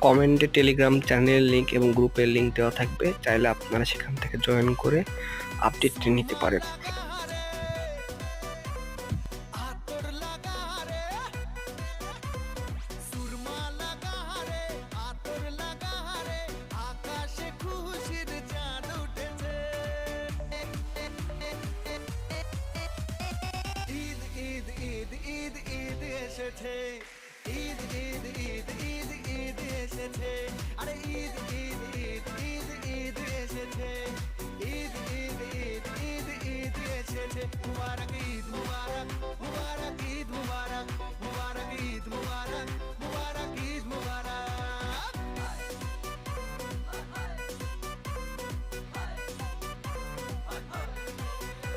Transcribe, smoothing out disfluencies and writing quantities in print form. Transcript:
কমেন্টে টেলিগ্রাম চ্যানেলের লিঙ্ক এবং গ্রুপের লিঙ্ক দেওয়া থাকবে, চাইলে আপনারা সেখান থেকে জয়েন করে আপডেটটি নিতে পারেন। ঈদ ঈদ ঈদ ঈদ ঈদ এসেছে, ঈদ ঈদ ঈদ ঈদ ঈদ এসেছে, আরে ঈদ ঈদ ঈদ ঈদ ঈদ এসেছে, ঈদ ঈদ ঈদ ঈদ ঈদ এসেছে। মুবারক ঈদ মুবারক, মুবারক ঈদ মুবারক, মুবারক ঈদ মুবারক,